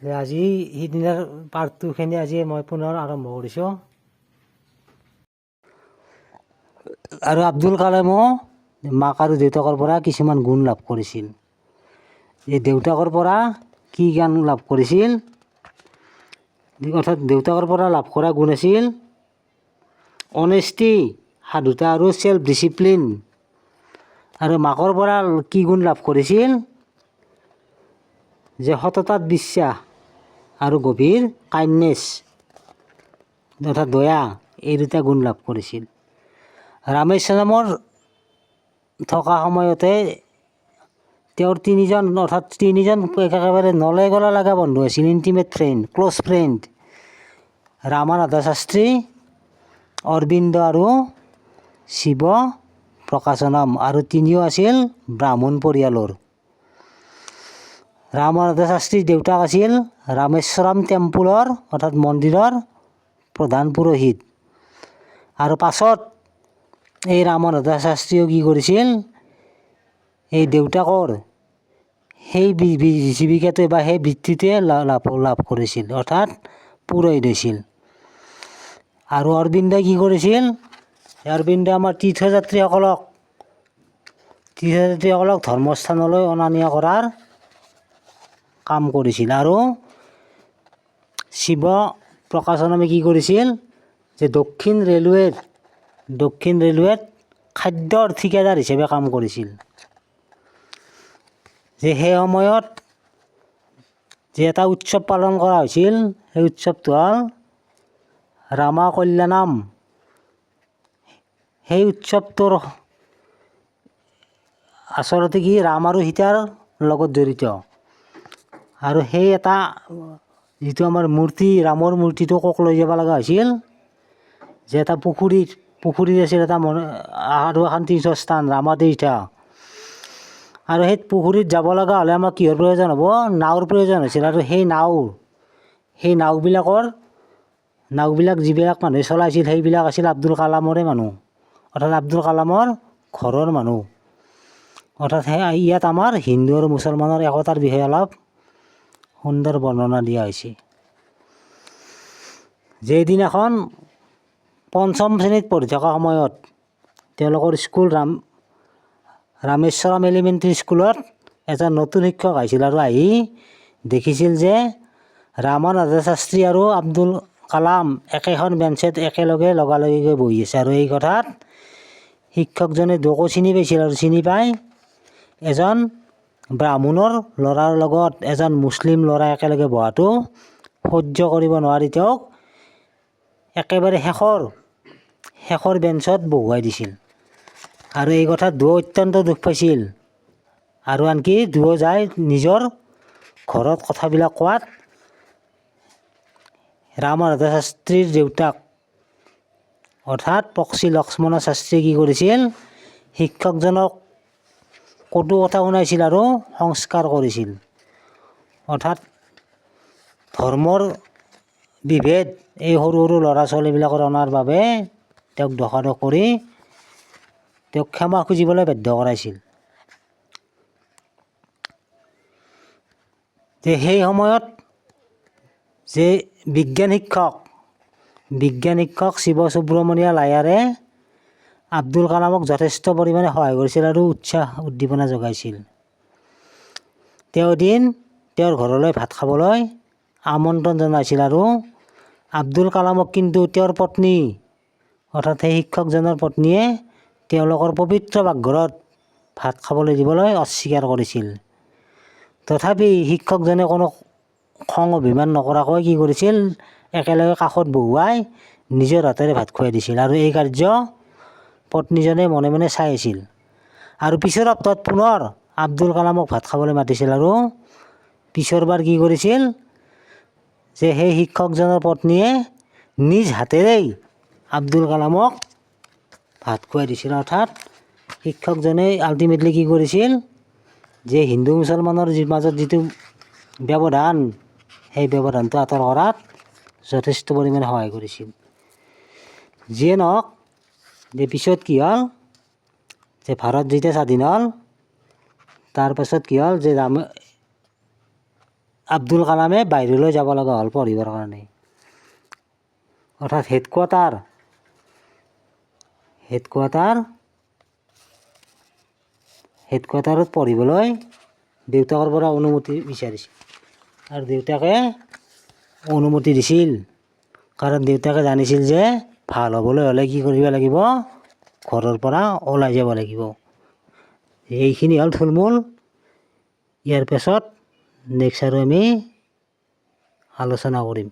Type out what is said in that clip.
আজি সিদিনাৰ পাৰ্ট 2খিনি আজি মই পুনৰ আৰম্ভ কৰিছোঁ। আৰু আব্দুল কালামো মাক আৰু দেউতাকৰ পৰা কিছুমান গুণ লাভ কৰিছিল। এই দেউতাকৰ পৰা কি জ্ঞান লাভ কৰিছিল? অৰ্থাৎ দেউতাকৰ পৰা লাভ কৰা গুণ আছিল অনেষ্টি, সাধুতা আৰু চেল্ফ ডিচিপ্লিন। আৰু মাকৰ পৰা কি গুণ লাভ কৰিছিল? যে সততাত বিশ্বাস আৰু গভীৰ কাইণ্ডনেছ অৰ্থাৎ দয়া, এই দুটা গুণ লাভ কৰিছিল। ৰামেশ্বৰমৰ থকা সময়তে তেওঁৰ তিনিজন একেবাৰে নলে গলা লগা বন্ধু আছিল, intimate friend, close friend. Ramanatha Shastri, Aravind আৰু শিৱ প্ৰকাশনম। আৰু তিনিও আছিল ব্ৰাহ্মণ পৰিয়ালৰ। ৰামানাথা শাস্ত্ৰীৰ দেউতাক আছিল ৰামেশ্বৰম টেম্পুলৰ অৰ্থাৎ মন্দিৰৰ প্ৰধান পুৰোহিত। আৰু পাছত এই ৰামানাথা শাস্ত্ৰীয়েও কি কৰিছিল? এই দেউতাকৰ সেই জীৱিকাটোৱে বা সেই বৃত্তিটোৱে লাভ কৰিছিল, অৰ্থাৎ পুৰোহিত হৈছিল। আৰু অৰবিন্দই কি কৰিছিল? অৰবিন্দই আমাৰ তীৰ্থযাত্ৰীসকলক ধৰ্মস্থানলৈ অনা নিয়া কৰাৰ কাম কৰিছিল। আৰু শিৱ প্ৰকাশনমে কি কৰিছিল? যে দক্ষিণ ৰেলৱেত খাদ্যৰ ঠিকাদাৰ হিচাপে কাম কৰিছিল। যে সেই সময়ত যে এটা উৎসৱ পালন কৰা হৈছিল, সেই উৎসৱটো হ'ল ৰামা কল্যাণম। সেই উৎসৱটোৰ আচলতে কি ৰাম আৰু সীতাৰ লগত জড়িত। আৰু সেই এটা যিটো আমাৰ মূৰ্তি, ৰামৰ মূৰ্তিটো ক'ক লৈ যাব লগা হৈছিল? যে এটা পুখুৰীত আছিল এটা আৰু এখন তীৰ্থস্থান ৰামাতীৰ্থ। আৰু সেই পুখুৰীত যাব লগা হ'লে আমাক কিহৰ প্ৰয়োজন হ'ব? নাওৰ প্ৰয়োজন হৈছিল। আৰু সেই নাওবিলাক যিবিলাক মানুহে চলাইছিল সেইবিলাক আছিল আব্দুল কালামৰে মানুহ, অৰ্থাৎ আব্দুল কালামৰ ঘৰৰ মানুহ। অৰ্থাৎ ইয়াত আমাৰ হিন্দু আৰু মুছলমানৰ একতাৰ বিষয়ে অলপ সুন্দৰ বৰ্ণনা দিয়া হৈছে। যেদিনাখন পঞ্চম শ্ৰেণীত পঢ়ি থকা সময়ত তেওঁলোকৰ স্কুল ৰামেশ্বৰম এলিমেণ্টেৰী স্কুলত এজন নতুন শিক্ষক আহিছিল আৰু আহি দেখিছিল যে ৰামানাথা শাস্ত্ৰী আৰু আব্দুল কালাম একেখন বেঞ্চত একেলগে লগালগিকৈ বহি আছে। আৰু এই কথাত শিক্ষকজনে দুয়োকো চিনি পাইছিল। আৰু চিনি পাই এজন ব্ৰাহ্মণৰ ল'ৰাৰ লগত এজন মুছলিম ল'ৰা একেলগে বহাটো সহ্য কৰিব নোৱাৰি তেওঁক একেবাৰে শেষৰ বেঞ্চত বহুৱাই দিছিল। আৰু এই কথাত দুয়ো অত্যন্ত দুখ পাইছিল। আৰু আনকি দুয়ো যাই নিজৰ ঘৰত কথাবিলাক কোৱাত ৰামানাথা শাস্ত্ৰীৰ দেউতাক অৰ্থাৎ পক্ষী লক্ষ্মণ শাস্ত্ৰীয়ে কি কৰিছিল? শিক্ষকজনক কটু কথা শুনাইছিল আৰু সংস্কাৰ কৰিছিল। অৰ্থাৎ ধৰ্মৰ বিভেদ এই সৰু সৰু ল'ৰা ছোৱালীবিলাকৰ অনাৰ বাবে তেওঁক দোষাৰোপ কৰি তেওঁক ক্ষমা খুজিবলৈ বাধ্য কৰাইছিল। যে সেই সময়ত যে বিজ্ঞান শিক্ষক শিৱ সুব্ৰমণিয়াম আয়াৰে আব্দুল কালামক যথেষ্ট পৰিমাণে সহায় কৰিছিল আৰু উৎসাহ উদ্দীপনা যোগাইছিল। তেওঁ এদিন তেওঁৰ ঘৰলৈ ভাত খাবলৈ আমন্ত্ৰণ জনাইছিল। আৰু আব্দুল কালামক কিন্তু তেওঁৰ পত্নী অৰ্থাৎ সেই শিক্ষকজনৰ পত্নীয়ে তেওঁলোকৰ পবিত্ৰ পাকঘৰত ভাত খাবলৈ দিবলৈ অস্বীকাৰ কৰিছিল। তথাপি শিক্ষকজনে কোনো খং অভিমান নকৰাকৈ কি কৰিছিল? একেলগে কাষত বহুৱাই নিজৰ হাতেৰে ভাত খুৱাই দিছিল। আৰু এই কাৰ্য পত্নীজনে মনে মনে চাই আছিল। আৰু পিছৰ সপ্তাহত পুনৰ আব্দুল কালামক ভাত খাবলৈ মাতিছিল। আৰু পিছৰবাৰ কি কৰিছিল? যে সেই শিক্ষকজনৰ পত্নীয়ে নিজ হাতেৰেই আব্দুল কালামক ভাত খুৱাই দিছিল। অৰ্থাৎ শিক্ষকজনে আল্টিমেটলি কি কৰিছিল? যে হিন্দু মুছলমানৰ মাজত যিটো ব্যৱধান, সেই ব্যৱধানটো আঁতৰ কৰাত যথেষ্ট পৰিমাণে সহায় কৰিছিল। যিয়ে নহওক, যে পিছত কি হ'ল? যে ভাৰত যেতিয়া স্বাধীন হ'ল তাৰপাছত কি হ'ল? যে আব্দুল কালামে বাহিৰলৈ যাব লগা হ'ল পঢ়িবৰ কাৰণে। অৰ্থাৎ হেডকোৱাৰ্টাৰত পঢ়িবলৈ দেউতাকৰ পৰা অনুমতি বিচাৰিছিল আৰু দেউতাকে অনুমতি দিছিল। কাৰণ দেউতাকে জানিছিল যে ভাল হ'বলৈ হ'লে কি কৰিব লাগিব, ঘৰৰ পৰা ওলাই যাব লাগিব। এইখিনি হ'ল থুলমূল। ইয়াৰ পাছত নেক্সট আৰু আমি আলোচনা কৰিম।